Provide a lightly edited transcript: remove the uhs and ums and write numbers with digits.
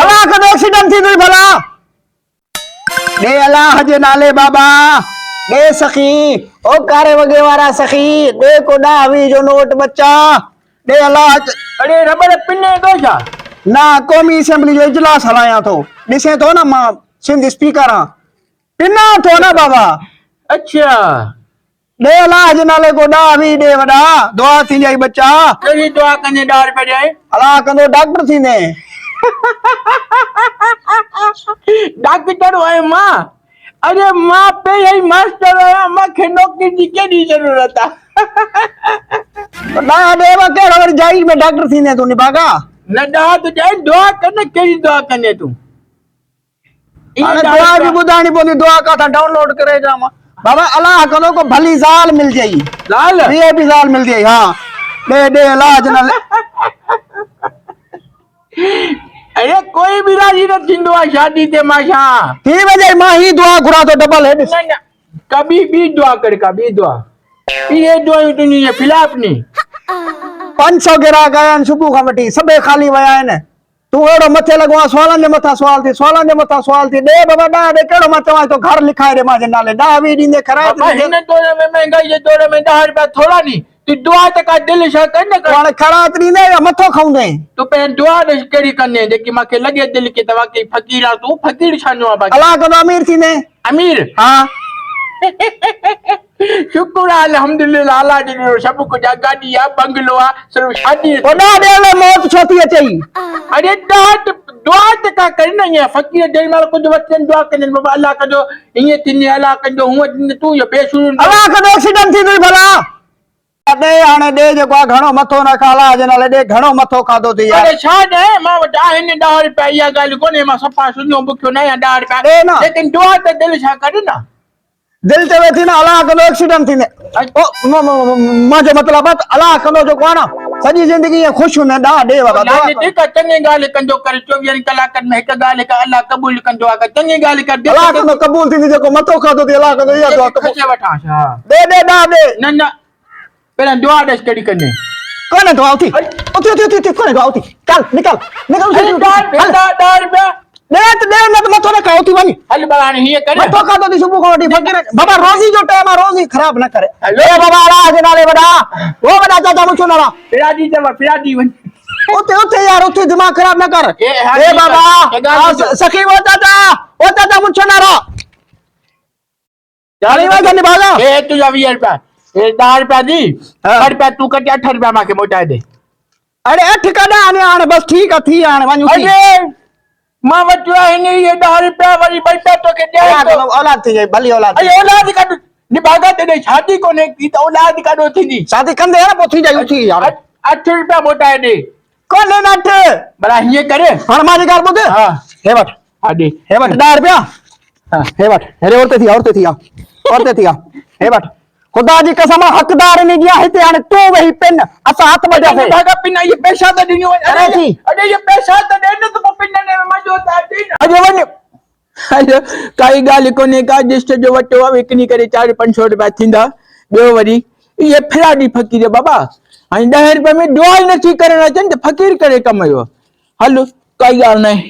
अल्लाह कदो accident थी तुई भला दे अल्लाह जे नाले बाबा दे सखी ओ कारे वगे वारा सखी दे को डावी जो नोट बच्चा दे अल्लाह अरे रबर पिने दो छा ना कौमी असेंबली जो इजलास हलाया तो दिसे तो ना मां सिंध स्पीकर हां पिना तो ना बाबा अच्छा दे अल्लाह जे नाले को डावी दे वडा दुआ थी जाई बच्चा कही दुआ कने डार पे जाए अल्लाह कंदो डॉक्टर थी ने डॉक्टर है मां अरे मां पे यही मास्टर है मां के नौकरी की केडी जरूरत है ना दे वा के और जाई में डॉक्टर थी ने तू निभागा न डा तो जाए दुआ कने केडी दुआ कने तू अरे दुआ भी बुधानी पोंदी दुआ का था डाउनलोड करे जामा बाबा अल्लाह कदो को भली जाल मिल जाई लाल ये भी जाल मिल जाई हां दे इलाज न अरे कोई भी राजी न थिंदो है शादी ते माशा थी वजे मां ही दुआ घुरा तो डबल है न कभी भी दुआ कर कभी दुआ ये दुआ तू नहीं फिलाप नहीं 500 गिरा गया सुबह का वठी सबे खाली वया है तू एड़ो मथे लगवा सवालन जे मथा सवाल थी दे बाबा डा दे केड़ो मत वा तो घर लिखाए रे मां जे नाले डा वी दींदे खराब इन दौर में महंगाई जे दौर में 10 रुपया थोड़ा नहीं तू दुआ तक दिल शा कर न कर हां खराब दींदे या मथो खाउंदे तू पे दुआ दे केड़ी करने जेकी माके लगे दिल के तवा के फकीर आ तू फकीर छानो आ बाकी अल्लाह को अमीर थी ने अमीर हां शुक्र अल्हम्दुलिल्लाह अल्लाह जी सब को गाड़ी आ बंगलो आ सिर्फ शादी ओडा दे मौत छोती अचई अरे दुआ तक करना है फकीर दिल माल कुछ वचन दुआ करने बाबा अल्लाह का जो ये तिने अल्लाह का जो हुआ तू ये बेशुरू अल्लाह का एक्सीडेंट थी तुई भला दे हाने दे जो को घणो मथो न खाला जे नाले दे घणो मथो खादो थी यार अरे छा दे मां वटा हिन 10 रुपया या गाल कोने मां सफा सुनो बुक्यो ना या 10 रुपया दे ना लेकिन दुआ ते दिल छा कर ना दिल चवे थी ना अल्लाह कदो एक्सीडेंट थी ने ओ मां जो मतलब अल्लाह कदो जो कोना सजी जिंदगी ये खुश न डा दे बाबा लाने ठीक है चंगे गाल कंदो कर 24 कलाक में एक गाल का अल्लाह कबूल कंदो आ चंगे गाल कर दे अल्लाह कदो कबूल थी जो को मथो खादो थी अल्लाह कदो या दुआ कबूल वठा हां दे डा दे न पहले दुआ दे केड़ी करने कोने दुआ उठी उठी कोने दुआ उठी चल निकल दार रुपया दे न मथो न खाओ थी वनी हल बलाने ये करे मथो खादो थी सुबह को वठी फकीर बाबा रोजी जो टाइम है रोजी खराब न करे ले बाबा अल्लाह जे नाले बड़ा वो बड़ा चाचा मुछो नाला फिरादी वन उते यार उते दिमाग खराब न कर ए बाबा सखी वो चाचा मुछो नाला जानी वा जने भागा ए तू जा 20 रुपया ए 10 रुपया दी 8 रुपया तू कट 8 रुपया माके मोटा दे अरे 8 कदा आने बस ठीक थी आने वनु अरे मां वटो है नहीं ये 10 रुपया वाली बच्चा तो के दे तो औलाद थी जाई भली औलाद अरे औलाद का निभागा ते शादी कोने की तो औलाद का दो थी शादी कंदे है ना पोथी जाई उठी यार 8 रुपया मोटा दे कोने नट बड़ा ये करे हण मारी गाल बुध हां हे वट आदि हे वट 10 रुपया हां हे वट अरे औरते थी हे वट खुदा जी कसम हकदार ने दिया है ते तू वही पिन असा हाथ बजा से भागा पिन ये पैसा तो दिनो अरे थी अरे ये पैसा तो देने तो पिन ने मजो ता दी अरे वन अरे काई गाल कोने का जिस्ट जो वटो विकनी करे 4-500 रुपया थिंदा बे वरी ये फिराडी फकीर बाबा हां 10 रुपया में दुआ न थी करना चंद फकीर करे कमयो हलो काई गाल नहीं